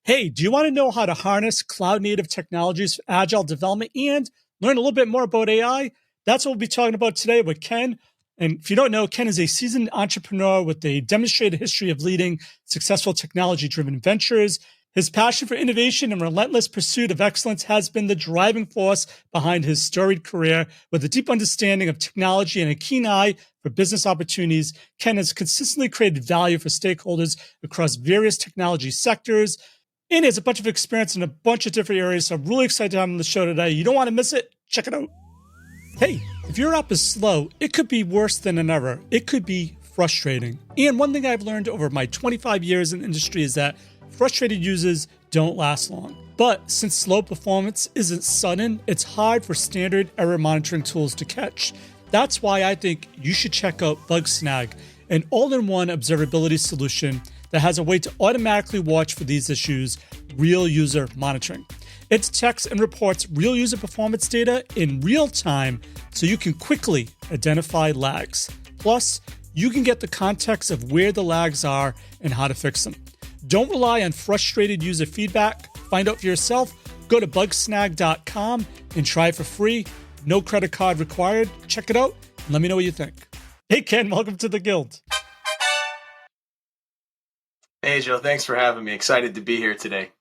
Hey, do you want to know how to harness cloud native technologies for agile development and learn a little bit more about AI? That's what we'll be talking about today with Ken. And if you don't know, Ken is a seasoned entrepreneur with a demonstrated history of leading successful technology driven ventures. His passion for innovation and relentless pursuit of excellence has been the driving force behind his storied career. With a deep understanding of technology and a keen eye for business opportunities, Ken has consistently created value for stakeholders across various technology sectors. And he has a bunch of experience in a bunch of different areas. So I'm really excited to have him on the show today. You don't want to miss it. Check it out. Hey, if your app is slow, it could be worse than an error. It could be frustrating. And one thing I've learned over my 25 years in the industry is that frustrated users don't last long. But since slow performance isn't sudden, it's hard for standard error monitoring tools to catch. That's why I think you should check out Bugsnag, an all-in-one observability solution that has a way to automatically watch for these issues, real user monitoring. It detects and reports real user performance data in real time so you can quickly identify lags. Plus, you can get the context of where the lags are and how to fix them. Don't rely on frustrated user feedback. Find out for yourself. Go to bugsnag.com and try it for free. No credit card required. Check it out and let me know what you think. Hey, Ken, welcome to the Guild. Hey, Joe, thanks for having me. Excited to be here today.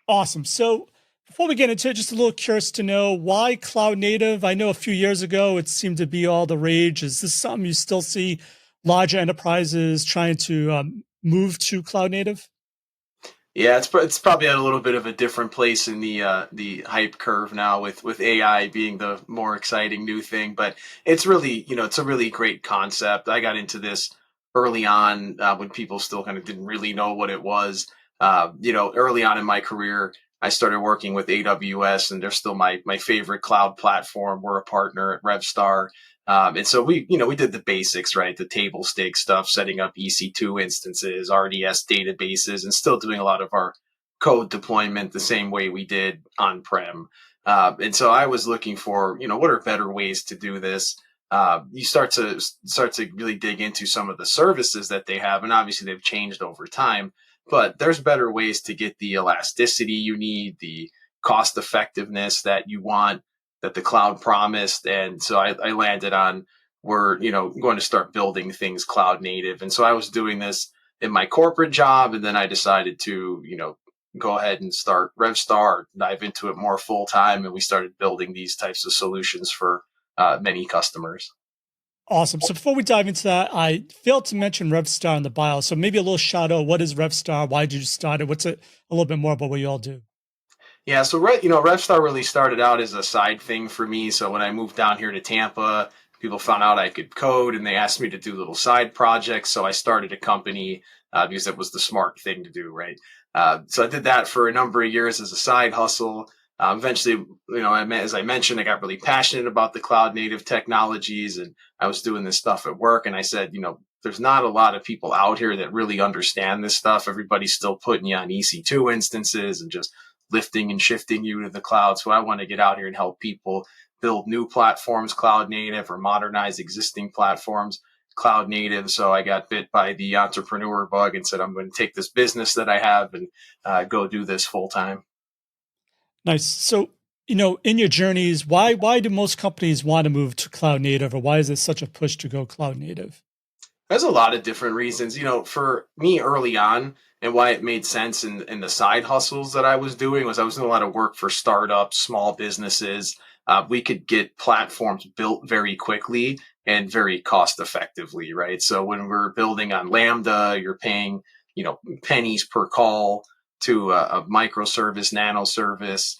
Awesome. So before we get into it, just a little curious to know why cloud native? I know a few years ago it seemed to be all the rage. Is this something you still see larger enterprises trying to move to cloud native? Yeah, it's probably at a little bit of a different place in the hype curve now with AI being the more exciting new thing. But it's really, it's a really great concept. I got into this early on when people still kind of didn't really know what it was. Early on in my career, I started working with AWS, and they're still my favorite cloud platform. We're a partner at Revstar. And so we did the basics, right? The table stake stuff, setting up EC2 instances, RDS databases, and still doing a lot of our code deployment the same way we did on-prem. And so I was looking for, what are better ways to do this? You start to really dig into some of the services that they have, and obviously they've changed over time. But there's better ways to get the elasticity you need, the cost effectiveness that you want, that the cloud promised. And so I landed on we're going to start building things cloud native. And so I was doing this in my corporate job, and then I decided to go ahead and start Revstar, dive into it more full time, and we started building these types of solutions for many customers. Awesome. So before we dive into that, I failed to mention Revstar in the bio. So maybe a little shout out. What is Revstar? Why did you start it? What's it? A little bit more about what you all do. Yeah, so Revstar really started out as a side thing for me. So when I moved down here to Tampa, people found out I could code, and they asked me to do little side projects. So I started a company because it was the smart thing to do, right? So I did that for a number of years as a side hustle. Eventually, as I mentioned, I got really passionate about the cloud native technologies, and I was doing this stuff at work. And I said, there's not a lot of people out here that really understand this stuff. Everybody's still putting you on EC2 instances and just lifting and shifting you to the cloud. So I want to get out here and help people build new platforms cloud native or modernize existing platforms cloud native. So I got bit by the entrepreneur bug and said, I'm going to take this business that I have and go do this full time. Nice. So, in your journeys, why do most companies want to move to cloud native, or why is it such a push to go cloud native? There's a lot of different reasons. For me early on, and why it made sense in the side hustles that I was doing was I was doing a lot of work for startups, small businesses. We could get platforms built very quickly and very cost effectively, right? So when we're building on Lambda, you're paying, pennies per call to a microservice, nano service.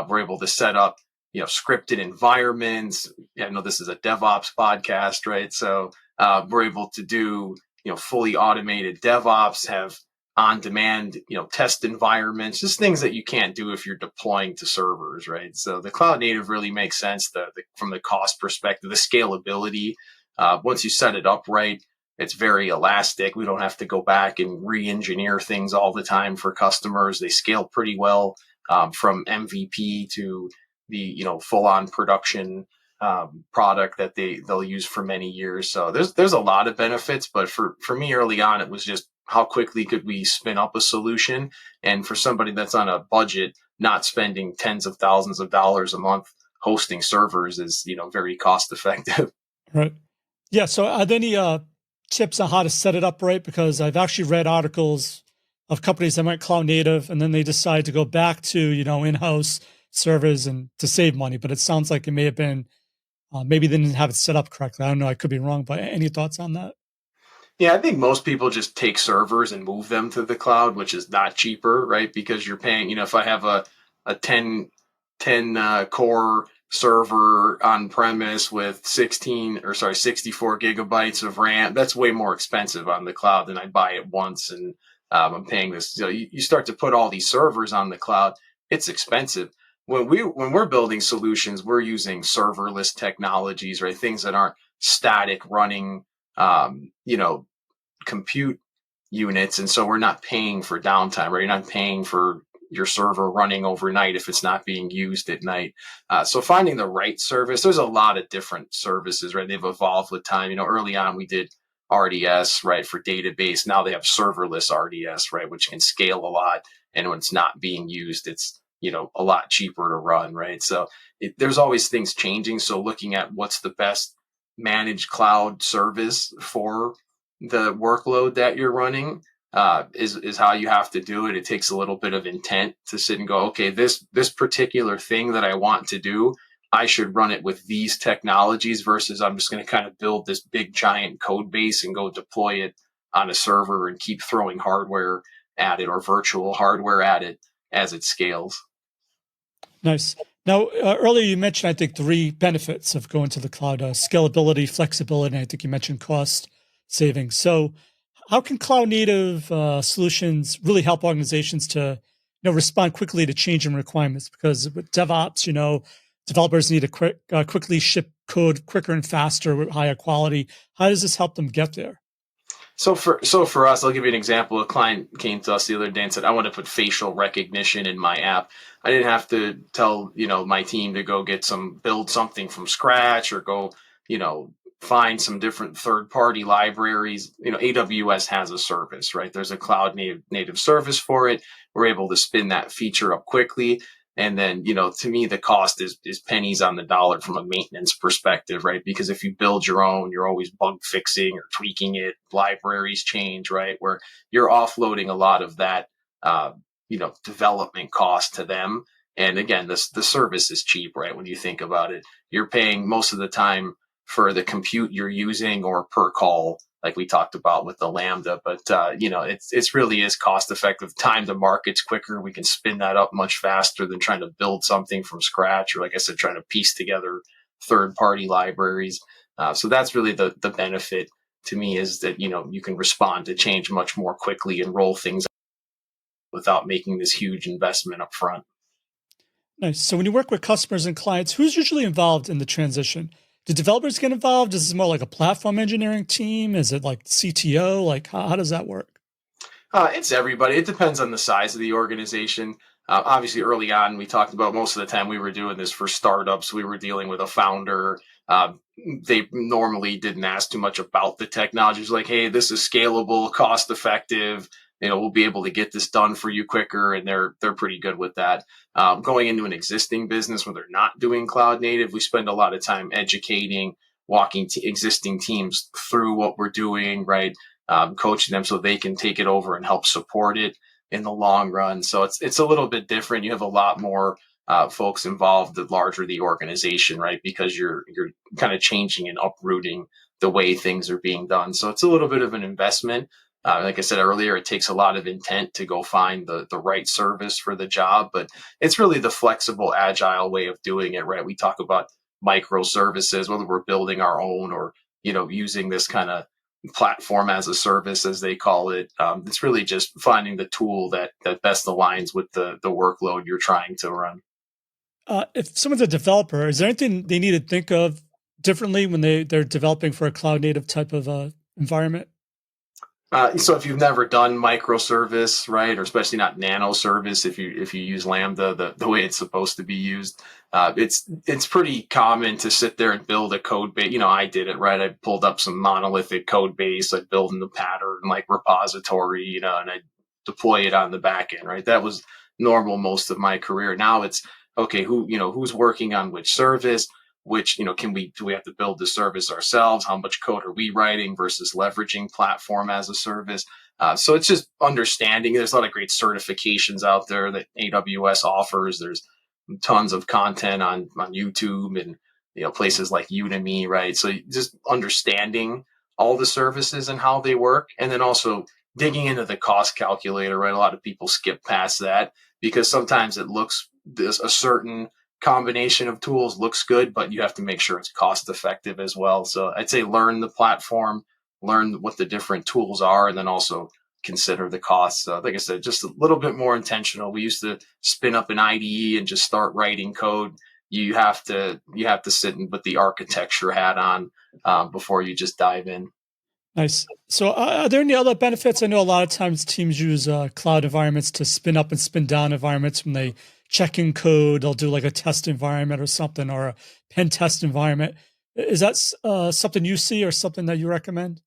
We're able to set up, scripted environments. I know this is a DevOps podcast, right? So we're able to do, fully automated DevOps, have on-demand, test environments, just things that you can't do if you're deploying to servers, right? So the cloud native really makes sense from the cost perspective, the scalability. Once you set it up right, it's very elastic. We don't have to go back and re-engineer things all the time for customers. They scale pretty well from MVP to the full-on production product that they'll use for many years. So there's a lot of benefits, but for me early on, it was just how quickly could we spin up a solution? And for somebody that's on a budget, not spending tens of thousands of dollars a month hosting servers is, very cost effective. Right. Yeah. So are there any tips on how to set it up right? Because I've actually read articles of companies that went cloud native and then they decide to go back to, in-house servers and to save money. But it sounds like it may have been, maybe they didn't have it set up correctly. I don't know. I could be wrong, but any thoughts on that? Yeah, I think most people just take servers and move them to the cloud, which is not cheaper, right? Because you're paying, if I have a 10 core server on premise with 64 gigabytes of RAM, that's way more expensive on the cloud than I buy it once. And I'm paying this. So you start to put all these servers on the cloud, it's expensive. When we're building solutions, we're using serverless technologies, right? Things that aren't static running, um, you know, compute units. And so we're not paying for downtime, right? You're not paying for your server running overnight if it's not being used at night. So finding the right service, there's a lot of different services, right? They've evolved with time. Early on we did RDS, right, for database. Now they have serverless RDS, right, which can scale a lot. And when it's not being used, it's, a lot cheaper to run, right? So there's always things changing. So looking at what's the best managed cloud service for the workload that you're running is how you have to do it. It takes a little bit of intent to sit and go, okay, this particular thing that I want to do, I should run it with these technologies versus I'm just going to kind of build this big giant code base and go deploy it on a server and keep throwing hardware at it or virtual hardware at it as it scales. Nice. Now, earlier you mentioned, I think, three benefits of going to the cloud: scalability, flexibility, and I think you mentioned cost savings. So, how can cloud native solutions really help organizations to, respond quickly to changing requirements? Because with DevOps, developers need to quickly ship code quicker and faster with higher quality. How does this help them get there? So for us, I'll give you an example. A client came to us the other day and said, "I want to put facial recognition in my app." I didn't have to tell my team to go build something from scratch or go you know find some different third party libraries. AWS has a service, right? There's a cloud native service for it. We're able to spin that feature up quickly. And then, to me, the cost is pennies on the dollar from a maintenance perspective, right? Because if you build your own, you're always bug fixing or tweaking it. Libraries change, right? Where you're offloading a lot of that, development cost to them. And again, the service is cheap, right? When you think about it, you're paying most of the time for the compute you're using or per call, like we talked about with the Lambda. But it's really is cost effective. Time to market's quicker. We can spin that up much faster than trying to build something from scratch, or like I said, trying to piece together third party libraries. So that's really the benefit to me, is that you can respond to change much more quickly and roll things without making this huge investment up front. Nice. So when you work with customers and clients, who's usually involved in the transition? Do developers get involved? Is this more like a platform engineering team? Is it like CTO? Like how does that work? It's everybody. It depends on the size of the organization. Obviously, early on, we talked about most of the time we were doing this for startups. We were dealing with a founder. They normally didn't ask too much about the technologies, like, hey, this is scalable, cost effective. We'll be able to get this done for you quicker, and they're pretty good with that. Going into an existing business where they're not doing cloud native, we spend a lot of time educating, walking existing teams through what we're doing, right? Coaching them so they can take it over and help support it in the long run. So it's a little bit different. You have a lot more folks involved the larger the organization, right? Because you're kind of changing and uprooting the way things are being done. So it's a little bit of an investment. Like I said earlier, it takes a lot of intent to go find the right service for the job, but it's really the flexible, agile way of doing it, right? We talk about microservices, whether we're building our own or using this kind of platform as a service, as they call it. It's really just finding the tool that best aligns with the workload you're trying to run. If someone's a developer, is there anything they need to think of differently when they're developing for a cloud native type of environment? So if you've never done microservice, right, or especially not nano service, if you use Lambda the way it's supposed to be used, it's pretty common to sit there and build a code base. I did it, right. I pulled up some monolithic code base, I built in the pattern like repository, and I deploy it on the back end, right. That was normal most of my career. Now it's okay. Who's working on which service? Which do we have to build the service ourselves? How much code are we writing versus leveraging platform as a service? So it's just understanding. There's a lot of great certifications out there that AWS offers. There's tons of content on YouTube and places like Udemy, right? So just understanding all the services and how they work, and then also digging into the cost calculator, right? A lot of people skip past that because sometimes it looks a certain combination of tools looks good, but you have to make sure it's cost effective as well. So I'd say learn the platform, learn what the different tools are, and then also consider the costs. Like I said, just a little bit more intentional. We used to spin up an IDE and just start writing code. You have to sit and put the architecture hat on before you just dive in. Nice. So, are there any other benefits? I know a lot of times teams use cloud environments to spin up and spin down environments when they check in code. They'll do like a test environment or something, or a pen test environment. Is that something you see or something that you recommend?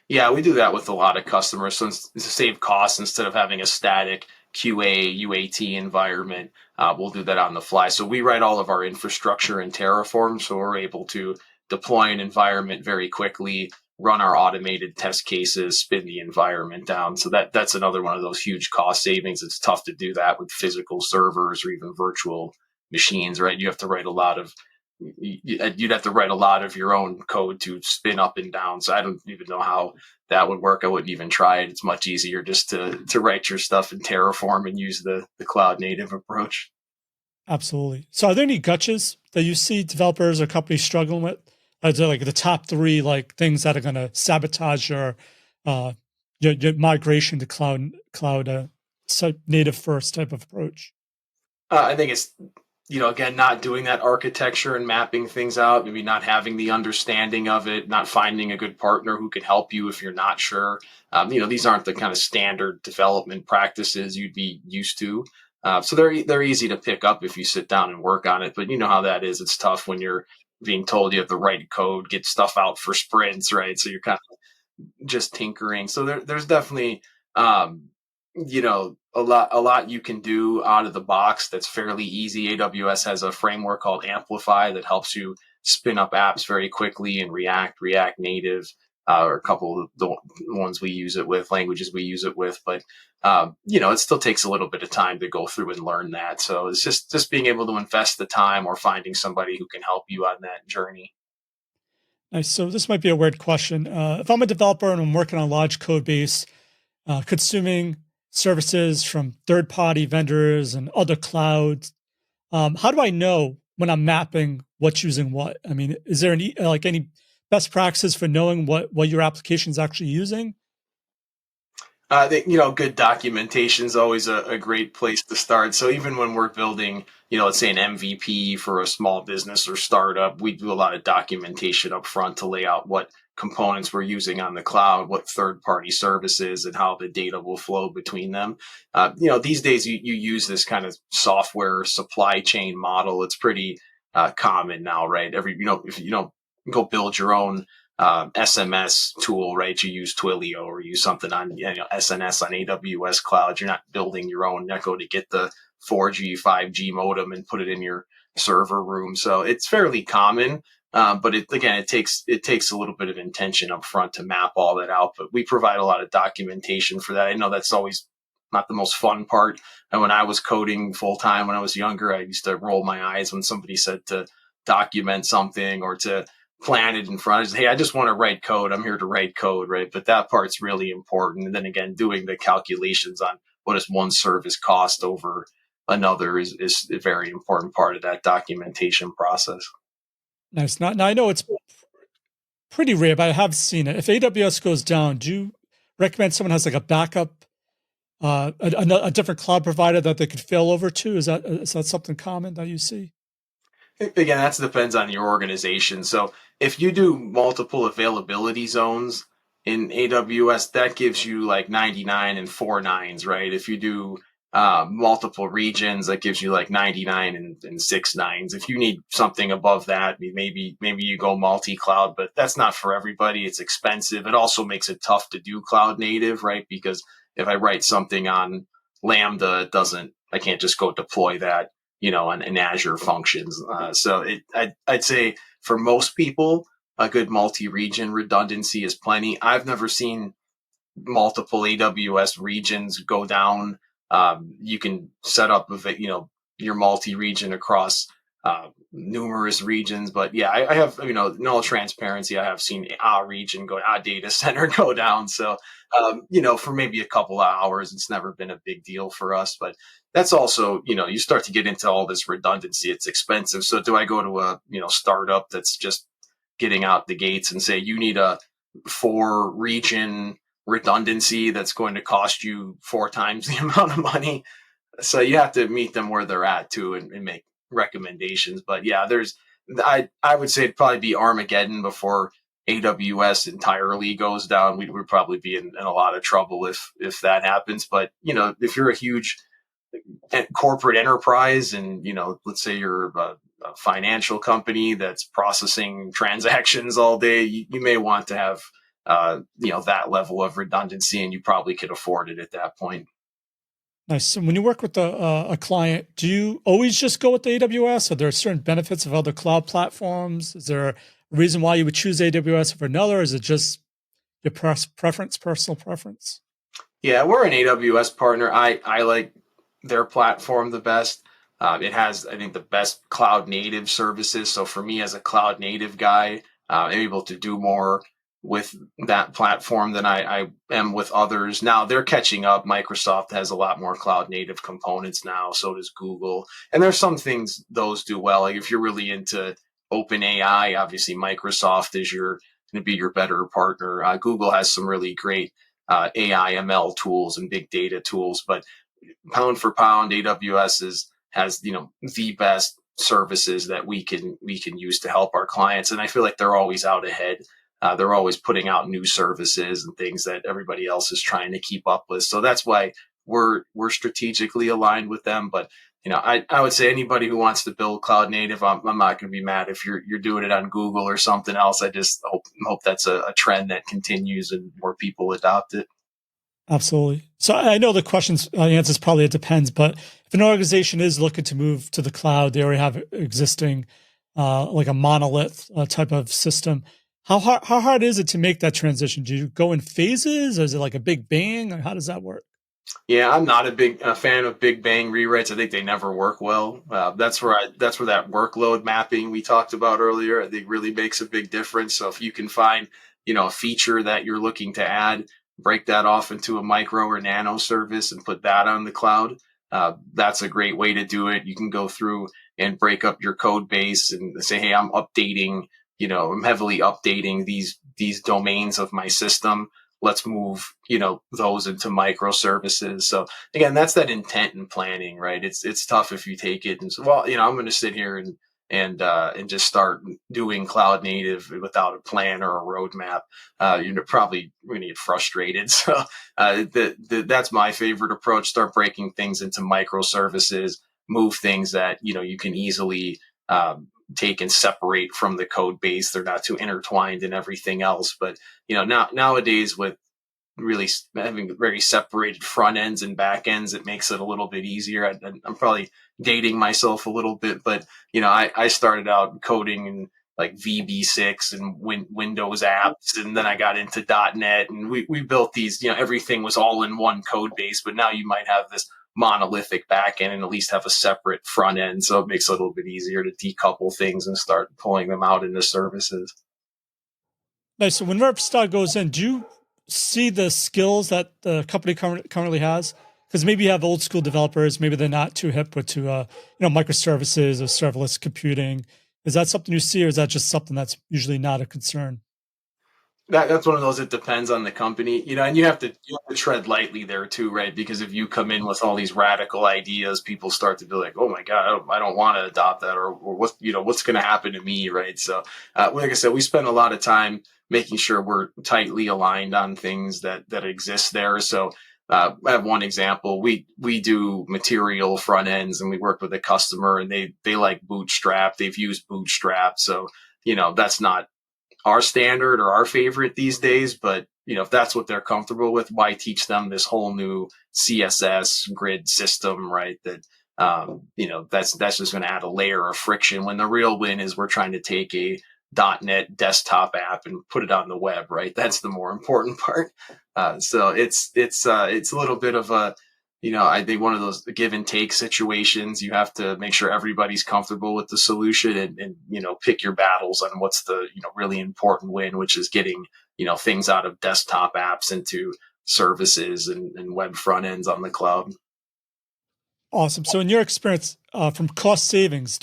Yeah, we do that with a lot of customers. So to save costs, instead of having a static QA, UAT environment, we'll do that on the fly. So we write all of our infrastructure in Terraform, so we're able to deploy an environment very quickly, run our automated test cases, spin the environment down. So that's another one of those huge cost savings. It's tough to do that with physical servers or even virtual machines, right? You'd have to write a lot of your own code to spin up and down. So I don't even know how that would work. I wouldn't even try it. It's much easier just to write your stuff in Terraform and use the cloud native approach. Absolutely. So, are there any gotchas that you see developers or companies struggling with? Are there like the top three like things that are going to sabotage uh, your migration to cloud native first type of approach? I think it's again, not doing that architecture and mapping things out, maybe not having the understanding of it, not finding a good partner who can help you if you're not sure. These aren't the kind of standard development practices you'd be used to. So they're easy to pick up if you sit down and work on it. But you know how that is. It's tough when you're being told you have to write code, get stuff out for sprints, right? So you're kind of just tinkering. So there's definitely a lot you can do out of the box that's fairly easy. AWS has a framework called Amplify that helps you spin up apps very quickly in React Native, or a couple of the ones languages we use it with. But it still takes a little bit of time to go through and learn that. So it's just being able to invest the time or finding somebody who can help you on that journey. Nice. So this might be a weird question. If I'm a developer and I'm working on a large code base, consuming services from third-party vendors and other clouds, how do I know when I'm mapping what's using what? I mean, is there any best practices for knowing what your application is actually using? I think, good documentation is always a great place to start. So even when we're building, let's say an MVP for a small business or startup, we do a lot of documentation up front to lay out what components we're using on the cloud, what third party services, and how the data will flow between them. These days you use this kind of software supply chain model. It's pretty common now, right? If you don't go build your own SMS tool, right? You use Twilio or use something on SNS on AWS cloud. You're not building your own. You're not going to get the 4G, 5G modem and put it in your server room. So it's fairly common, but it takes a little bit of intention up front to map all that out. But we provide a lot of documentation for that. I know that's always not the most fun part. And when I was coding full time when I was younger, I used to roll my eyes when somebody said to document something or to plan it in front. I just, hey, I just want to write code. I'm here to write code, right? But that part's really important. And then again, doing the calculations on what does one service cost over another is a very important part of that documentation process. Nice. Now I know it's pretty rare, but I have seen it. If AWS goes down, do you recommend someone has like a backup, a different cloud provider that they could fail over to? Is that something common that you see? Again, that depends on your organization. So if you do multiple availability zones, in AWS, that gives you like 99 and 4 nines, right? If you do multiple regions, that gives you like 99 and 6 nines. If you need something above that, maybe you go multi-cloud, but that's not for everybody. It's expensive. It also makes it tough to do cloud native, right? Because if I write something on Lambda, I can't just go deploy that, in Azure functions. I'd say for most people, a good multi-region redundancy is plenty. I've never seen multiple AWS regions go down. You can set up your multi-region across numerous regions, but yeah, I have, in all transparency, I have seen a region data center go down. So, for maybe a couple of hours, it's never been a big deal for us, but that's also, you start to get into all this redundancy. It's expensive. So do I go to a, startup that's just getting out the gates and say, you need a 4 region redundancy that's going to cost you 4 times the amount of money? So you have to meet them where they're at too, and make recommendations. But yeah, I would say it'd probably be Armageddon before AWS entirely goes down. We'd probably be in a lot of trouble if that happens. But if you're a huge corporate enterprise and let's say you're a financial company that's processing transactions all day, you may want to have that level of redundancy, and you probably could afford it at that point. Nice. So when you work with a client, do you always just go with the AWS? Are there certain benefits of other cloud platforms? Is there a reason why you would choose AWS over another? Or is it just your personal preference? Yeah, we're an AWS partner. I like their platform the best. It has, I think, the best cloud native services. So for me as a cloud native guy, I'm able to do more with that platform than I am with others. Now they're catching up. Microsoft has a lot more cloud native components now. So does Google. And there's some things those do well. Like if you're really into open AI, obviously Microsoft is going to be your better partner. Google has some really great AI ML tools and big data tools, but pound for pound, AWS has the best services that we can use to help our clients, and I feel like they're always out ahead. They're always putting out new services and things that everybody else is trying to keep up with. So that's why we're strategically aligned with them. But I would say anybody who wants to build cloud native, I'm not going to be mad if you're doing it on Google or something else. I just hope that's a trend that continues and more people adopt it. Absolutely. So I know the answer is probably it depends, but if an organization is looking to move to the cloud, they already have existing like a monolith type of system. How hard is it to make that transition? Do you go in phases, or is it like a big bang? Or how does that work? Yeah, I'm not a big fan of big bang rewrites. I think they never work well. That's where that workload mapping we talked about earlier, I think really makes a big difference. So if you can find, a feature that you're looking to add, break that off into a micro or nano service and put that on the cloud, that's a great way to do it. You can go through and break up your code base and say, hey, I'm heavily updating these domains of my system. Let's move, those into microservices. So again, that's that intent and planning, right? It's tough if you take it and say, well, I'm going to sit here and just start doing cloud native without a plan or a roadmap. You're probably going to get frustrated. So that's my favorite approach. Start breaking things into microservices, move things that you can easily take and separate from the code base. They're not too intertwined and everything else. But nowadays with really having very separated front ends and back ends, it makes it a little bit easier. I'm probably dating myself a little bit, but I started out coding in like VB6 and Windows apps, and then I got into .NET, and we built these. Everything was all in one code base, but now you might have this monolithic back end and at least have a separate front end, so it makes it a little bit easier to decouple things and start pulling them out into services. Nice. So when Revstar goes in, do you see the skills that the company currently has? Because maybe you have old school developers, maybe they're not too hip with microservices or serverless computing. Is that something you see, or is that just something that's usually not a concern? That's one of those. It depends on the company, and you have to tread lightly there too, right? Because if you come in with all these radical ideas, people start to be like, "Oh my god, I don't want to adopt that," or what's going to happen to me, right? So, like I said, we spend a lot of time making sure we're tightly aligned on things that exist there. So I have one example. We do material front ends, and we work with a customer, and they like Bootstrap. They've used Bootstrap, so that's not our standard or our favorite these days. But if that's what they're comfortable with, why teach them this whole new CSS grid system, right? That that's just going to add a layer of friction. When the real win is we're trying to take a .NET desktop app and put it on the web, right? That's the more important part. So it's a little bit of a, I think one of those give and take situations. You have to make sure everybody's comfortable with the solution, and pick your battles on what's the really important win, which is getting things out of desktop apps into services and web front ends on the cloud. Awesome. So in your experience, from cost savings,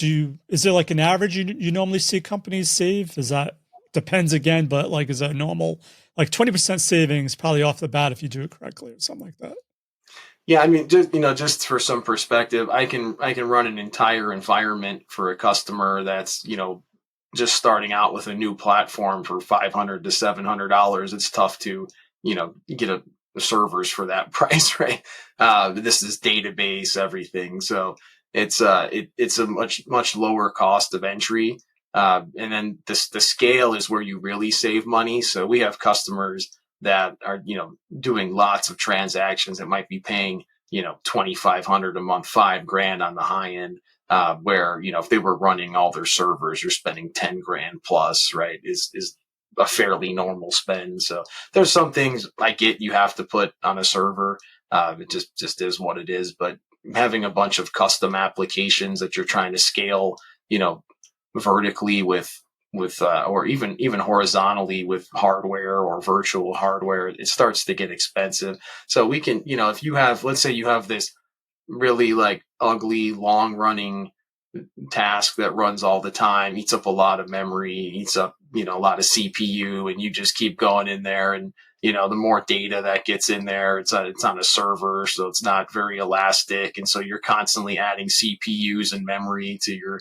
is there like an average you normally see companies save? Is that depends again, but like, is that normal? Like 20% savings probably off the bat if you do it correctly or something like that. Yeah, I mean, just for some perspective, I can run an entire environment for a customer that's just starting out with a new platform for $500 to $700. It's tough to get a servers for that price, right? This is database, everything, so it's a much lower cost of entry. And then the scale is where you really save money. So we have customers that are doing lots of transactions that might be paying 2,500 a month, $5,000 on the high end. Where if they were running all their servers, you're spending 10 grand plus, right? Is a fairly normal spend. So there's some things I get you have to put on a server. It just is what it is. But having a bunch of custom applications that you're trying to scale, vertically with or even horizontally with hardware or virtual hardware, it starts to get expensive. So we can, if you have, let's say you have this really like ugly long running task that runs all the time, eats up a lot of memory, eats up a lot of CPU, and you just keep going in there, and the more data that gets in there, it's on a server, so it's not very elastic, and so you're constantly adding CPUs and memory to your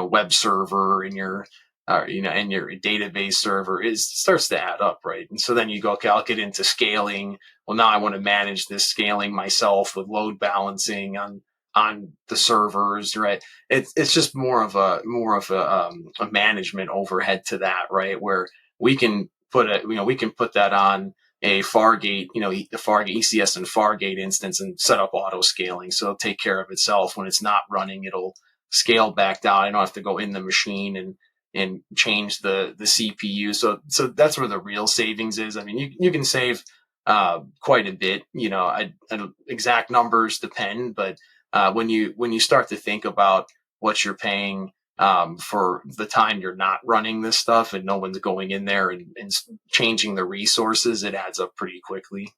web server and your and your database server. It starts to add up, right? And so then you go, okay, I'll get into scaling. Well, now I want to manage this scaling myself with load balancing on the servers, right? It's just more of a management overhead to that, right? Where we can put that on a Fargate, the Fargate ECS and Fargate instance, and set up auto scaling. So it'll take care of itself. When it's not running, it'll scale back down. I don't have to go in the machine and change the CPU. So that's where the real savings is. I mean, you can save quite a bit. Exact numbers depend, but when you start to think about what you're paying for the time you're not running this stuff and no one's going in there and changing the resources, it adds up pretty quickly.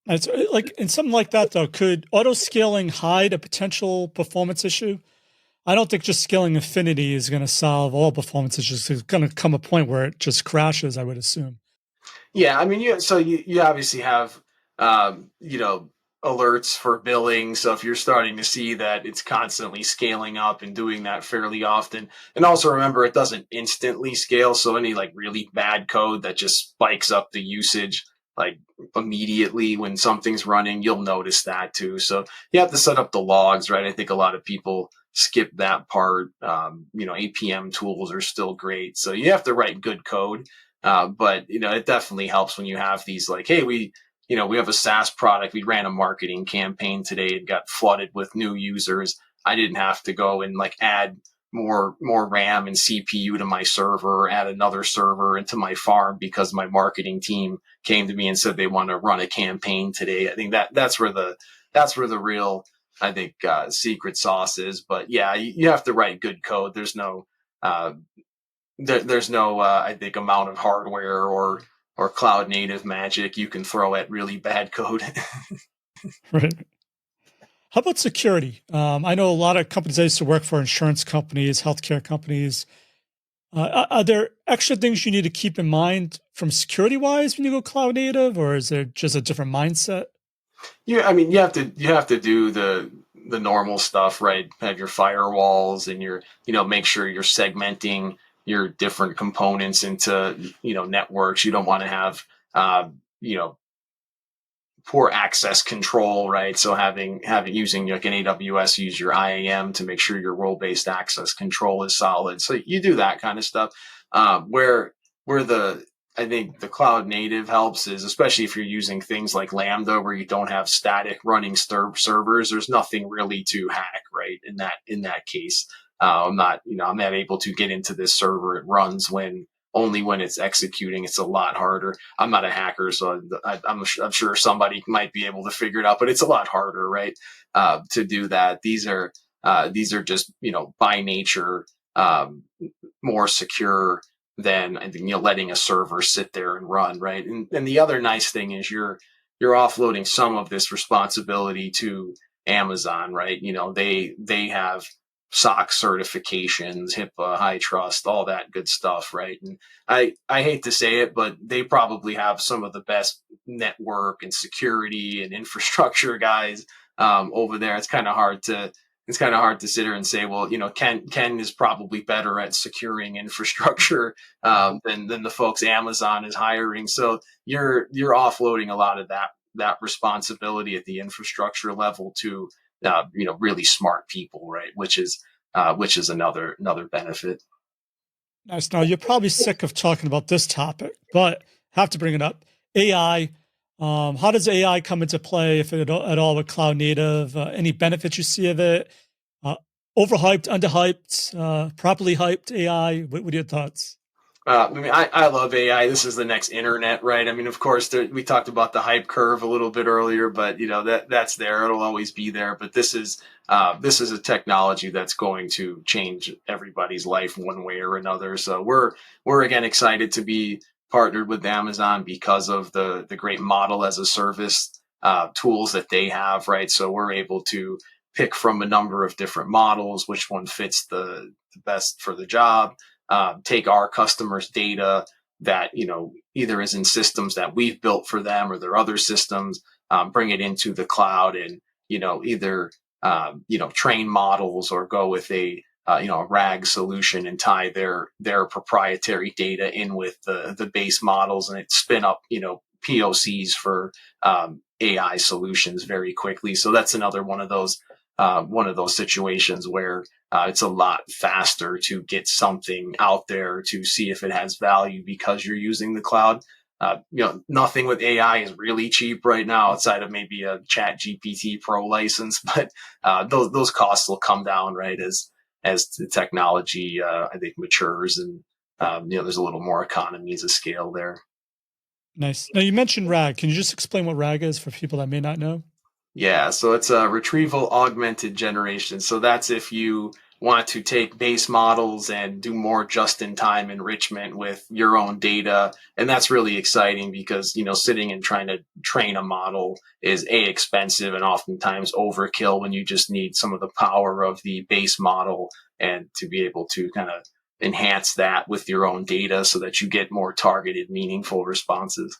It's like in something like that though, could auto scaling hide a potential performance issue? I don't think just scaling infinity is going to solve all performance issues. There's going to come a point where it just crashes, I would assume. Yeah, I mean, you obviously have alerts for billing. So if you're starting to see that it's constantly scaling up and doing that fairly often, and also remember it doesn't instantly scale. So any like really bad code that just spikes up the usage like immediately when something's running, you'll notice that too. So you have to set up the logs, right? I think a lot of people skip that part. APM tools are still great. So you have to write good code. But it definitely helps when you have these like, hey, we have a SaaS product. We ran a marketing campaign today and got flooded with new users. I didn't have to go and like add more RAM and CPU to my server, add another server into my farm because my marketing team came to me and said they want to run a campaign today. I think that's where the real, I think, secret sauce is. But yeah, you have to write good code. There's no I think amount of hardware or cloud native magic you can throw at really bad code. Right. How about security? I know a lot of companies I used to work for, insurance companies, healthcare companies. Are there extra things you need to keep in mind from security wise when you go cloud native, or is there just a different mindset? Yeah, I mean, you have to do the normal stuff, right? Have your firewalls and make sure you're segmenting your different components into, networks. You don't want to have, poor access control, right? So having using like an AWS, use your IAM to make sure your role-based access control is solid. So you do that kind of stuff. Where the I think the cloud native helps is, especially if you're using things like Lambda, where you don't have static running servers. There's nothing really to hack, right? In that case, I'm not able to get into this server. It runs only when it's executing. It's a lot harder. I'm not a hacker, so I'm sure somebody might be able to figure it out, but it's a lot harder, right? To do that. These are just, by nature, more secure than, I think, letting a server sit there and run, right? And the other nice thing is you're offloading some of this responsibility to Amazon, right? They have SOC certifications, HIPAA, high trust, all that good stuff, right? And I hate to say it, but they probably have some of the best network and security and infrastructure guys over there. It's kind of hard to sit here and say, well, Ken is probably better at securing infrastructure than the folks Amazon is hiring. So you're offloading a lot of that responsibility at the infrastructure level to really smart people, right? Which is another benefit. Nice. Now, you're probably sick of talking about this topic, but have to bring it up. AI. How does AI come into play, if at all, with cloud native? Any benefits you see of it? Uh, Overhyped, underhyped, properly hyped AI? What are your thoughts? I love AI. This is the next internet, right? I mean, of course, we talked about the hype curve a little bit earlier, but that's there. It'll always be there. But this is a technology that's going to change everybody's life one way or another. So we're again excited to be partnered with Amazon because of the great model as a service tools that they have, right? So we're able to pick from a number of different models, which one fits the best for the job. Take our customers' data that either is in systems that we've built for them or their other systems, bring it into the cloud, and either train models or go with a RAG solution and tie their proprietary data in with the base models, and it spin up POCs for AI solutions very quickly. So that's another one of those situations where it's a lot faster to get something out there to see if it has value because you're using the cloud. Nothing with AI is really cheap right now outside of maybe a Chat GPT Pro license, but those costs will come down, right, as the technology I think matures, and there's a little more economies of scale there. Nice. Now, you mentioned RAG. Can you just explain what RAG is for people that may not know? Yeah, so it's a retrieval augmented generation. So that's if you want to take base models and do more just-in-time enrichment with your own data. And that's really exciting because, sitting and trying to train a model is expensive and oftentimes overkill when you just need some of the power of the base model, and to be able to kind of enhance that with your own data so that you get more targeted, meaningful responses.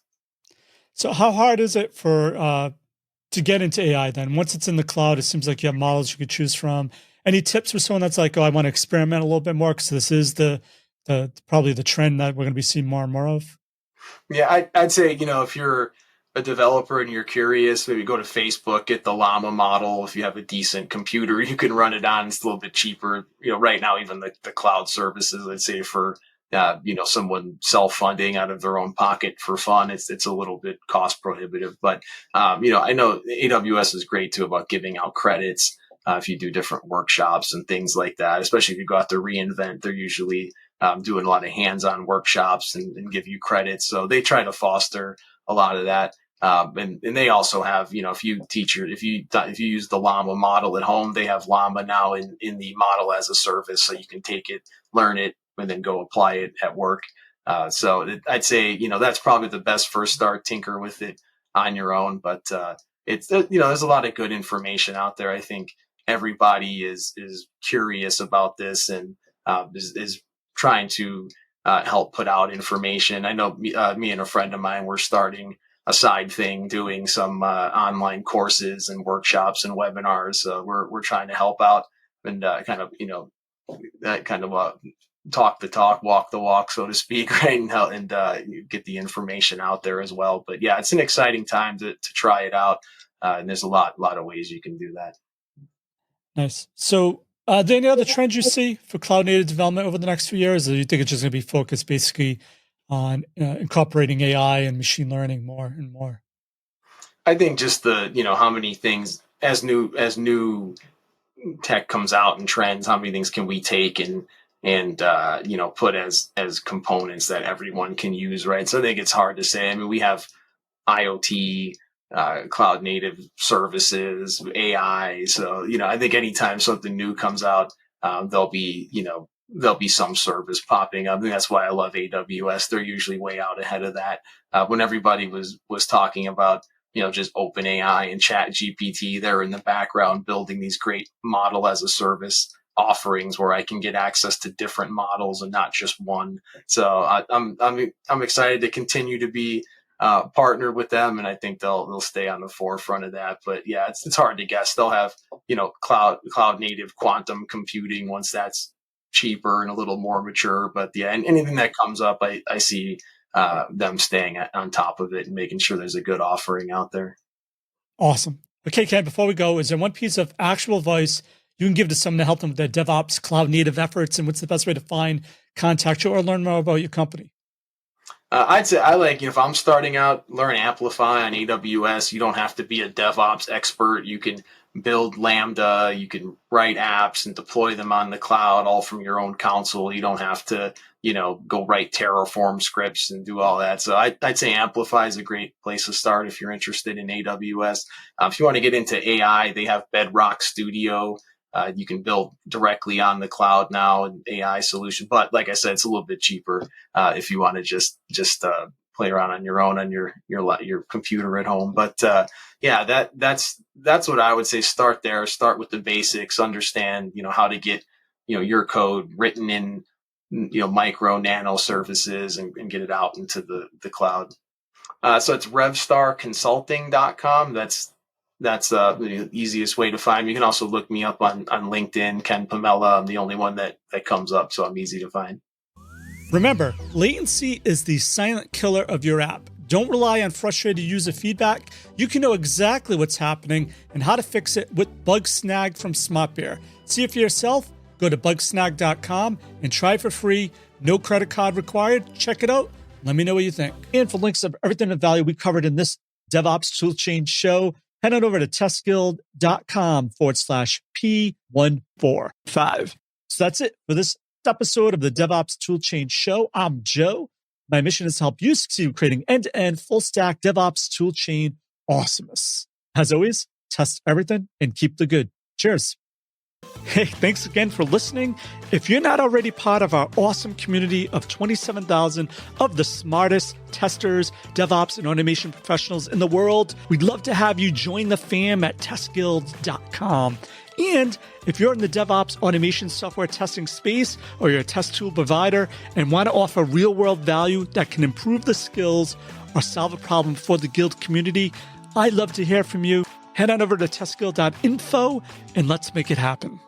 So, how hard is it to get into AI then? Once it's in the cloud, it seems like you have models you could choose from. Any tips for someone that's like, oh, I want to experiment a little bit more because this is the probably the trend that we're going to be seeing more and more of? Yeah, I'd say, if you're a developer and you're curious, maybe go to Facebook, get the Llama model. If you have a decent computer, you can run it on. It's a little bit cheaper. Right now, even the cloud services, I'd say for, someone self-funding out of their own pocket for fun, it's a little bit cost prohibitive. But, I know AWS is great too about giving out credits. If you do different workshops and things like that, especially if you go out to reInvent, they're usually doing a lot of hands-on workshops and give you credits. So they try to foster a lot of that. And they also have, if you use the Llama model at home, they have Llama now in the model as a service. So you can take it, learn it, and then go apply it at work. I'd say, that's probably the best first start. Tinker with it on your own. But it's, there's a lot of good information out there. I think everybody is curious about this and is trying to help put out information. I know me and a friend of mine were starting a side thing, doing some online courses and workshops and webinars. We're trying to help out and kind of talk the talk, walk the walk, so to speak, right? And get the information out there as well. But yeah, it's an exciting time to try it out. And there's a lot of ways you can do that. Nice. So, are there any other trends you see for cloud native development over the next few years? Or do you think it's just going to be focused basically on incorporating AI and machine learning more and more? I think just how many things as new tech comes out and trends, how many things can we take and put as components that everyone can use, right? So I think it's hard to say. I mean, we have IoT, cloud native services, AI. So, I think anytime something new comes out, there'll be some service popping up. And that's why I love AWS. They're usually way out ahead of that. When everybody was talking about, just OpenAI and Chat GPT, they're in the background building these great model as a service offerings where I can get access to different models and not just one. So I'm excited to continue to be partnered with them, and I think they'll stay on the forefront of that. But yeah, it's hard to guess. They'll have cloud native quantum computing once that's cheaper and a little more mature. But yeah, and anything that comes up, I see them staying on top of it and making sure there's a good offering out there. Awesome. Okay, Ken, before we go, is there one piece of actual advice you can give to someone to help them with their DevOps cloud native efforts? And what's the best way to find, contact you, or learn more about your company? I'd say if I'm starting out, learn Amplify on AWS. You don't have to be a DevOps expert. You can build Lambda, you can write apps and deploy them on the cloud all from your own console. You don't have to, go write Terraform scripts and do all that. So I'd say Amplify is a great place to start if you're interested in AWS. If you want to get into AI, they have Bedrock Studio. You can build directly on the cloud now, an AI solution. But like I said, it's a little bit cheaper if you want to just play around on your own on your computer at home. But that's what I would say. Start there. Start with the basics. Understand how to get your code written in micro nano services and get it out into the cloud. So it's revstarconsulting.com. That's the easiest way to find me. You can also look me up on LinkedIn, Ken Pomella. I'm the only one that comes up, so I'm easy to find. Remember, latency is the silent killer of your app. Don't rely on frustrated user feedback. You can know exactly what's happening and how to fix it with Bugsnag from SmartBear. See it for yourself. Go to bugsnag.com and try it for free. No credit card required. Check it out. Let me know what you think. And for links of everything of value we covered in this DevOps Toolchain show, head on over to testguild.com/P145. So that's it for this episode of the DevOps Toolchain show. I'm Joe. My mission is to help you succeed in creating end-to-end full-stack DevOps toolchain awesomeness. As always, test everything and keep the good. Cheers. Hey, thanks again for listening. If you're not already part of our awesome community of 27,000 of the smartest testers, DevOps, and automation professionals in the world, we'd love to have you join the fam at testguild.com. And if you're in the DevOps automation software testing space, or you're a test tool provider and want to offer real-world value that can improve the skills or solve a problem for the Guild community, I'd love to hear from you. Head on over to testguild.info and let's make it happen.